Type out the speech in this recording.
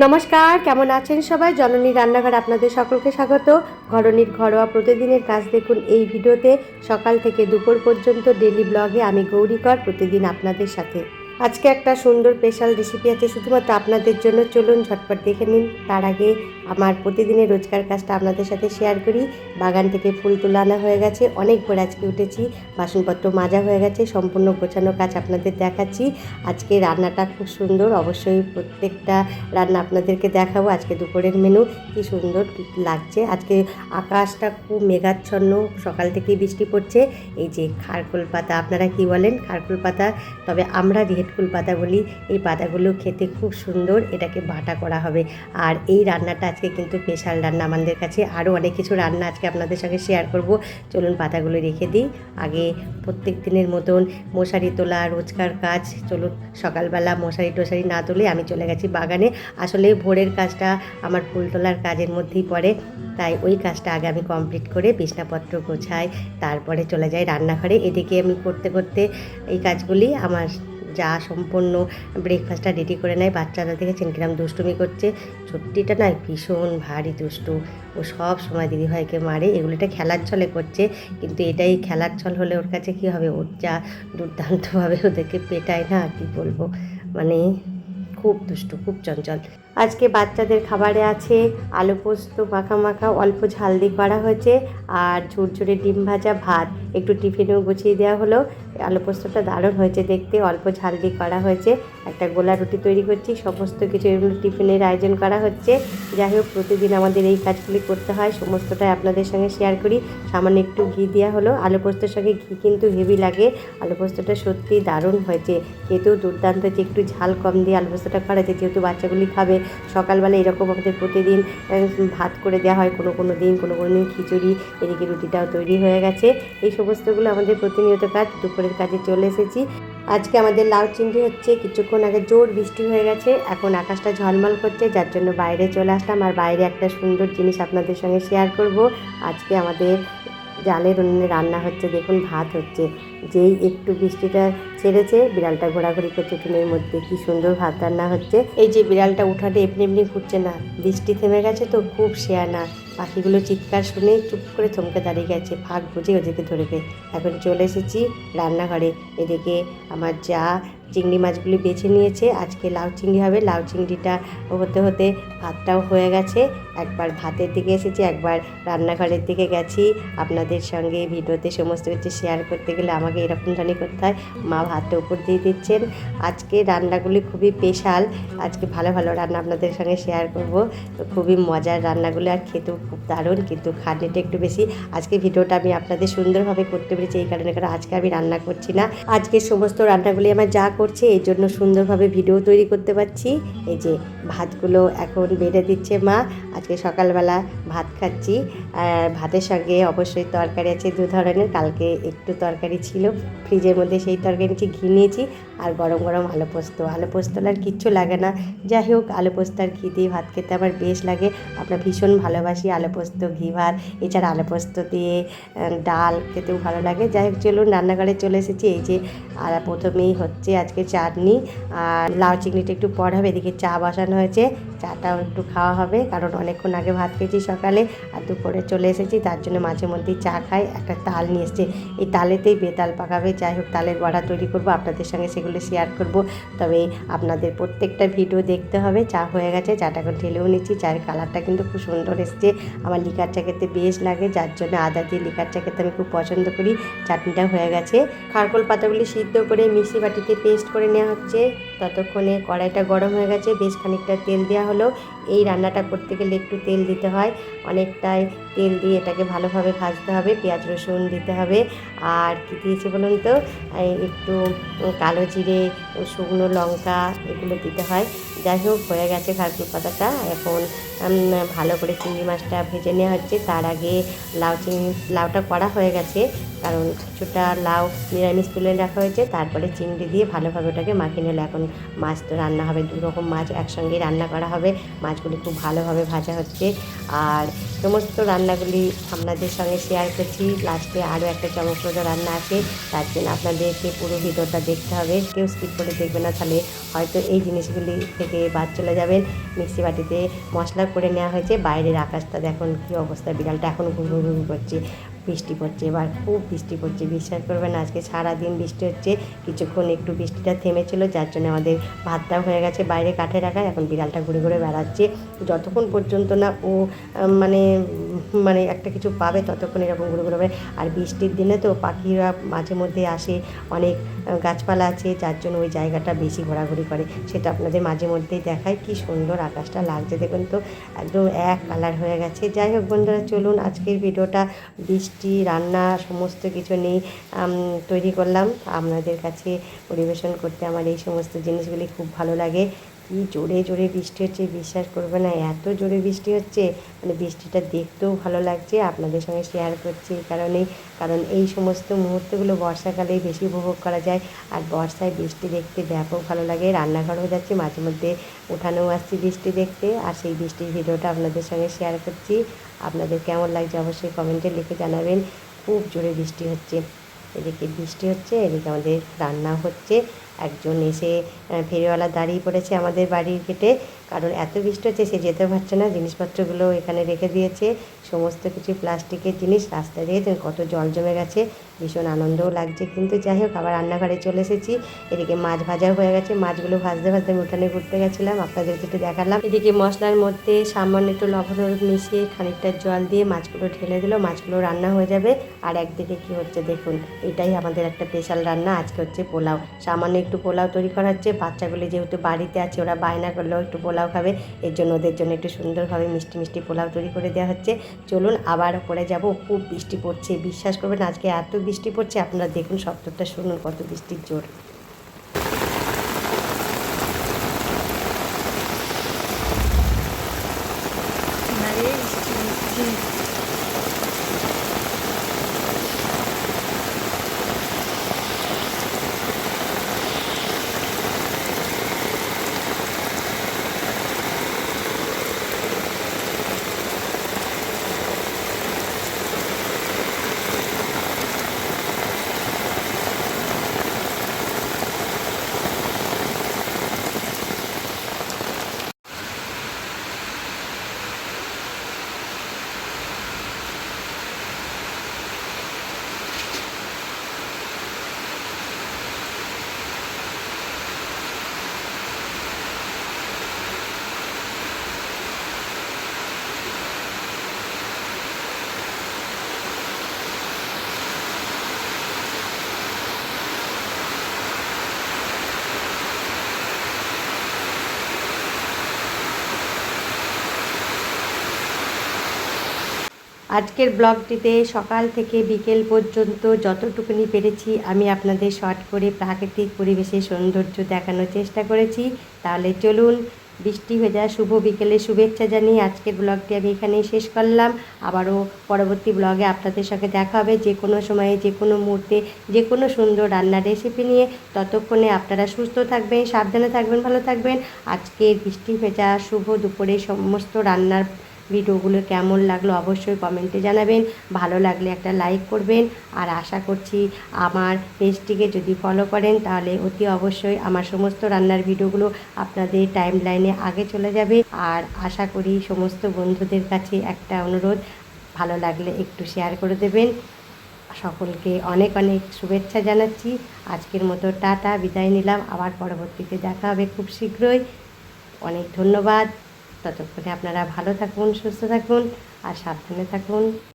নমস্কার, কেমন আছেন সবাই? জননী রান্নাঘর আপনাদের সকলকে স্বাগত। ঘরনীর ঘরোয়া প্রতিদিনের কাজ দেখুন এই ভিডিওতে। সকাল থেকে দুপুর পর্যন্ত ডেলি ব্লগে আমি গৌরীকর, প্রতিদিন আপনাদের সাথে। আজকে একটা সুন্দর স্পেশাল রেসিপি আছে শুধুমাত্র আপনাদের জন্য, চলুন ঝটপট দেখে নিন। তার আগে আমার প্রতিদিনের রোজকার কাজটা আপনাদের সাথে শেয়ার করি। বাগান থেকে ফুল তুলে আনা হয়ে গেছে, অনেক ভোর আজকে উঠেছি, বাসনপত্র মাজা হয়ে গেছে, সম্পূর্ণ গোছানো কাজ আপনাদের দেখাচ্ছি। আজকে রান্নাটা খুব সুন্দর, অবশ্যই প্রত্যেকটা রান্না আপনাদেরকে দেখাবো। আজকে দুপুরের মেনু কি সুন্দর লাগছে। আজকে আকাশটা খুব মেঘাচ্ছন্ন, সকাল থেকেই বৃষ্টি পড়ছে। এই যে খারকুল পাতা, আপনারা কি বলেন? খারকুল পাতা, তবে আমরা রেহেটকুল পাতা বলি। এই পাতাগুলো খেতে খুব সুন্দর, এটাকে বাটা করা হবে। আর এই রান্নাটা আজকে কিন্তু স্পেশাল রান্না আমাদের কাছে। আরও অনেক কিছু রান্না আজকে আপনাদের সঙ্গে শেয়ার করব। চলুন পাতাগুলো রেখে দিই। আগে প্রত্যেক দিনের মতন মশারি তোলা রোজকার কাজ। চলুন, সকালবেলা মশারি না তুলে আমি চলে গেছি বাগানে। আসলে ভোরের কাজটা আমার ফুল তোলার কাজের মধ্যেই পড়ে, তাই ওই কাজটা আগে আমি কমপ্লিট করে বিছনাপত্র গোছাই, তারপরে চলে যাই রান্নাঘরে। এদিকে আমি করতে করতে এই কাজগুলি আমার যা সম্পূর্ণ ব্রেকফাস্টটা রেডি করে নেয়। বাচ্চারা দেখেছেন কিরম দুষ্টুমি করছে। ছোট্টিটা না ভীষণ ভারী দুষ্টু, ও সব সময় দিদিভাইকে মারে। এগুলোটা খেলার ছলে করছে, কিন্তু এটাই খেলার ছল হলে ওর কাছে কী হবে, ওর যা দুর্দান্তভাবে ওদেরকে পেটায় না, কি বলবো, মানে খুব দুষ্টু, খুব চঞ্চল। আজকে বাচ্চাদের খাবারে আছে আলু পোস্ত মাখা অল্প ঝাল দিয়ে করা হয়েছে, আর ঝুরঝুরে ডিম ভাজা, ভাত। একটু টিফিনেও গুছিয়ে দেওয়া হলো। আলু পোস্তটা দারুণ হয়েছে দেখতে, অল্প ঝাল দিয়ে করা হয়েছে। একটা গোলা রুটি তৈরি করছি, সমস্ত কিছু এগুলো টিফিনের আয়োজন করা হচ্ছে। যাই হোক, প্রতিদিন আমাদের এই কাজগুলি করতে হয়, সমস্তটাই আপনাদের সঙ্গে শেয়ার করি। সামান্য একটু ঘি দেওয়া হলো। আলু পোস্তর সঙ্গে ঘি কিন্তু হেভি লাগে। আলু পোস্তটা সত্যি দারুণ হয়েছে, খেতেও দুর্দান্ত হয়েছে। একটু ঝাল কম দিয়ে আলু পোস্তটা করা হয়েছে, যেহেতু বাচ্চাগুলি খাবে। সকালবেলা এরকম আমাদের প্রতিদিন ভাত করে দেওয়া হয়, কোনো দিন খিচুড়ি। এদিকে রুটিটাও তৈরি হয়ে গেছে। এই সমস্তগুলো আমাদের প্রতিনিয়ত কাজ। দুপুরের কাজে চলে এসেছি। আজকে আমাদের লাউ চিংড়ি হচ্ছে। কিছুক্ষণ আগে জোর বৃষ্টি হয়ে গেছে, এখন আকাশটা ঝলমল করছে, যার জন্য বাইরে চলে আসলাম। আর বাইরে একটা সুন্দর জিনিস আপনাদের সঙ্গে শেয়ার করব। আজকে আমাদের জালের উনুনে রান্না হচ্ছে, দেখুন ভাত হচ্ছে। যেই একটু বৃষ্টিটা ছেড়েছে, বিড়ালটা ঘোরাঘুরি করছে উঠোনের মধ্যে, কি সুন্দর ভাত রান্না হচ্ছে। এই যে বিড়ালটা উঠানে এমনি ঘুরছে না, বৃষ্টি থেমে গেছে তো, খুব শেয়ানা। পাখিগুলো চিৎকার শুনে চুপ করে থমকে দাঁড়িয়ে গেছে, ফাঁক বুঝে ওদেরকে ধরবে। এখন চলে এসেছি রান্নাঘরে। এদিকে আমার যা চিংড়ি মাছগুলি বেছে নিয়েছে, আজকে লাউ চিংড়ি হবে। লাউ চিংড়িটা হতে হতে ভাতটাও হয়ে গেছে। একবার ভাতের দিকে এসেছি, একবার রান্নাঘরের দিকে গেছি। আপনাদের সঙ্গে ভিডিওতে সমস্ত কিছু শেয়ার করতে গেলে আমাকে এরকম ধরনের করতে হয়। মা ভাতটা উপর দিয়ে দিচ্ছেন। আজকে রান্নাগুলি খুবই স্পেশাল। আজকে ভালো রান্না আপনাদের সঙ্গে শেয়ার করব। খুবই মজার রান্নাগুলো, আর খেতেও খুব দারুণ, কিন্তু খাটনিটা একটু বেশি। আজকে ভিডিওটা আমি আপনাদের সুন্দরভাবে করতে পেরেছি এই কারণে, কারণ আজকে আমি রান্না করছি না। আজকে সমস্ত রান্নাগুলি আমার যা করছে, এই জন্য সুন্দরভাবে ভিডিও তৈরি করতে পারছি। এই যে ভাতগুলো এখন বেড়ে দিচ্ছে মা। আজকে সকালবেলা ভাত খাচ্ছি। ভাতের সঙ্গে অবশ্যই তরকারি আছে দু ধরনের। কালকে একটু তরকারি ছিল ফ্রিজের মধ্যে, সেই তরকারি নিয়েছি, ঘি নিয়েছি, আর গরম আলু পোস্ত। আলু পোস্ত আর কিচ্ছু লাগে না। যাই হোক, আলু পোস্ত আর ঘি দিয়ে ভাত খেতে আমার বেশ লাগে। আমরা ভীষণ ভালোবাসি আলু পোস্ত, ঘি ভাত। এছাড়া আলু পোস্ত দিয়ে ডাল খেতেও ভালো লাগে। যাই হোক, চলুন রান্নাঘরে চলে এসেছি। এই যে আর প্রথমেই হচ্ছে আজকে চাটনি, আর লাউ চিংড়িটা একটু পর হবে। এদিকে চা বসানো হয়েছে, চাটাও একটু খাওয়া হবে, কারণ অনেকক্ষণ আগে ভাত খেয়েছি সকালে, আর দুপুরে চলে এসেছি, তার জন্য মাঝে মধ্যেই চা খাই। একটা তাল নিয়ে এসছে, এই তালেতেই বেতাল পাকাবে। যাই হোক, তালের বড়া তৈরি করব, আপনাদের সঙ্গে সেগুলো শেয়ার করব। তবে আপনাদের প্রত্যেকটা ভিডিও দেখতে হবে। চা হয়ে গেছে, চাটা এখন ঢেলেও নিচ্ছি। চায়ের কালারটা কিন্তু খুব সুন্দর এসছে। আমার লিকার চা খেতে বেশ লাগে, যার জন্য আদা দিয়ে লিকার চা খেতে আমি খুব পছন্দ করি। চাটনিটা হয়ে গেছে। খারকোল পাতাগুলি সিদ্ধ করে মিক্সি বাটিতে পেস্ট করে নেওয়া হচ্ছে। ততক্ষণে কড়াইটা গরম হয়ে গেছে, বেশ খানিকটা তেল দেওয়া হলো। এই রান্নাটা করতে গেলে একটু তেল দিতে হয়, অনেকটাই তেল দিয়ে এটাকে ভালোভাবে ভাজতে হবে। পেঁয়াজ রসুন দিতে হবে, আর কী দিয়েছি বলুন তো, একটু কালো জিরে, শুকনো লঙ্কা, এগুলো দিতে হয়। যাই হোক, হয়ে গেছে খারকুল পাতাটা। এখন ভালো করে চিংড়ি মাছটা ভেজে নেওয়া হচ্ছে। তার আগে লাউটা করা হয়ে গেছে, কারণ কিছুটা লাউ নিরামিষ তুলে রাখা হয়েছে, তারপরে চিংড়ি দিয়ে ভালোভাবে ওটাকে মাখিয়ে নিলে এখন মাছ তো রান্না হবে, 2 রকম মাছ একসঙ্গেই রান্না করা হবে। মাছগুলি খুব ভালোভাবে ভাজা হচ্ছে আর সমস্ত রান্নাগুলি আপনাদের সঙ্গে শেয়ার করছি। লাস্টে আরও একটা চমকপ্রদ রান্না আছে, তার জন্য আপনাদেরকে পুরো ভিডিওটা দেখতে হবে, কেউ স্কিপ করে দেখবে না, তাহলে হয়তো এই জিনিসগুলি থেকে বাদ চলে যাবেন। মিক্সি বাটিতে মশলা করে নেওয়া হয়েছে। বাইরের আকাশটা দেখুন কী অবস্থা, বিড়ালটা এখন ঘুরু ঘুরু করছে। বৃষ্টি পড়ছে, এবার খুব বৃষ্টি পড়ছে, বিশ্বাস করবেন আজকে সারাদিন বৃষ্টি হচ্ছে। কিছুক্ষণ একটু বৃষ্টিটা থেমেছিল, যার জন্য আমাদের ভাতটাও হয়ে গেছে বাইরে কাঠে রাখা। এখন বিড়ালটা ঘুরে ঘুরে বেড়াচ্ছে, যতক্ষণ পর্যন্ত না ও মানে মানে একটা কিছু পাবে ততক্ষণ এরকম ঘুরে ঘুরে বেড়ায়। আর বৃষ্টির দিনে তো পাখিরা মাঝে মধ্যে আসে, অনেক গাছপালা আছে, যার জন্য ওই জায়গাটা বেশি ঘোরাঘুরি করে। সেটা আপনাদের মাঝে মধ্যেই দেখায়। কি সুন্দর আকাশটা লাগছে দেখুন তো, একদম এক কালার হয়ে গেছে। যাই হোক বন্ধুরা, চলুন আজকের ভিডিওটা বৃষ্টি রান্না সমস্ত কিছু নিয়ে তৈরি করলাম। আপনাদের কাছে পরিবেশন করতে আমার এই সমস্ত জিনিসগুলি খুব ভালো লাগে। কি জোরে জোরে বৃষ্টি হচ্ছে, বিশ্বাস করবে না, এত জোরে বৃষ্টি হচ্ছে, মানে বৃষ্টিটা দেখতেও ভালো লাগছে। আপনাদের সঙ্গে শেয়ার করছি এই কারণেই, কারণ এই সমস্ত মুহূর্তগুলো বর্ষাকালেই বেশি উপভোগ করা যায়। আর বর্ষায় বৃষ্টি দেখতে ব্যাপক ভালো লাগে। রান্নাঘরেও যাচ্ছি, মাঝে মধ্যে উঠানেও আসছি বৃষ্টি দেখতে, আর সেই বৃষ্টির ভিডিওটা আপনাদের সঙ্গে শেয়ার করছি। আপনাদের কেমন লাগছে অবশ্যই কমেন্টে লিখে জানাবেন। খুব জোরে বৃষ্টি হচ্ছে, এদিকে বৃষ্টি হচ্ছে, এদিকে আমাদের রান্না হচ্ছে। একজন এসে ফেরিওয়ালা দাঁড়িয়ে পড়েছে আমাদের বাড়ির গেটে, কারণ এত বৃষ্টি হচ্ছে সে যেতে পারছে না। জিনিসপত্রগুলো এখানে রেখে দিয়েছে, সমস্ত কিছু প্লাস্টিকের জিনিস। রাস্তায় দেখেছেন কত জল জমে গেছে, ভীষণ আনন্দও লাগছে। কিন্তু যাই হোক, আবার রান্নাঘরে চলে এসেছি। এদিকে মাছ ভাজা হয়ে গেছে, মাছগুলো ভাজতে ভাজতে আমি উঠানে ঘুরতে গেছিলাম, আপনাদেরকে একটু দেখালাম। এদিকে মশলার মধ্যে সামান্য একটু লবণ হলুদ মিশিয়ে খানিকটা জল দিয়ে মাছগুলো ঢেলে দিল, মাছগুলো রান্না হয়ে যাবে। আর একদিকে কি হচ্ছে দেখুন, এটাই আমাদের একটা স্পেশাল রান্না। আজকে হচ্ছে পোলাও, সামান্য একটু পোলাও তৈরি করা হচ্ছে। বাচ্চাগুলি যেহেতু বাড়িতে আছে, ওরা বায়না করলেও একটু পোলাও খাবে, এর জন্য ওদের জন্য একটু সুন্দরভাবে মিষ্টি মিষ্টি পোলাও তৈরি করে দেওয়া হচ্ছে। চলুন আবার পরে যাব। খুব বৃষ্টি পড়ছে, বিশ্বাস করবেন আজকে এত বৃষ্টি পড়ছে, আপনারা দেখুন শব্দটা শুনুন কত বৃষ্টির জোর। আজকের ব্লগটিতে সকাল থেকে বিকেল পর্যন্ত যতটুকুনি পেরেছি আমি আপনাদের শর্ট করে প্রাকৃতিক পরিবেশের সৌন্দর্য দেখানোর চেষ্টা করেছি। তাহলে চলুন, বৃষ্টি ভেজা শুভ বিকেলের শুভেচ্ছা জানিয়ে আজকের ব্লগটি আমি এখানেই শেষ করলাম। আবারও পরবর্তী ব্লগে আপনাদের সঙ্গে দেখা হবে, যে কোনো সময়ে, যে কোনো মুহূর্তে, যে কোনো সুন্দর রান্নার রেসিপি নিয়ে। ততক্ষণে আপনারা সুস্থ থাকবেন, সাবধানে থাকবেন, ভালো থাকবেন। আজকের বৃষ্টি ভেজা শুভ দুপুরে সমস্ত রান্নার ভিডিওগুলো কেমন লাগলো অবশ্যই কমেন্টে জানাবেন। ভালো লাগলে একটা লাইক করবেন। আর আশা করছি আমার পেজটিকে যদি ফলো করেন তাহলে অতি অবশ্যই আমার সমস্ত রান্নার ভিডিওগুলো আপনাদের টাইম লাইনে আগে চলে যাবে। আর আশা করি সমস্ত বন্ধুদের কাছে একটা অনুরোধ, ভালো লাগলে একটু শেয়ার করে দেবেন। সকলকে অনেক অনেক শুভেচ্ছা জানাচ্ছি। আজকের মতো টাটা, বিদায় নিলাম। আবার পরবর্তীতে দেখা হবে খুব শীঘ্রই। অনেক ধন্যবাদ। ততক্ষণে আপনারা ভালো থাকুন, সুস্থ থাকুন আর সাবধানে থাকুন।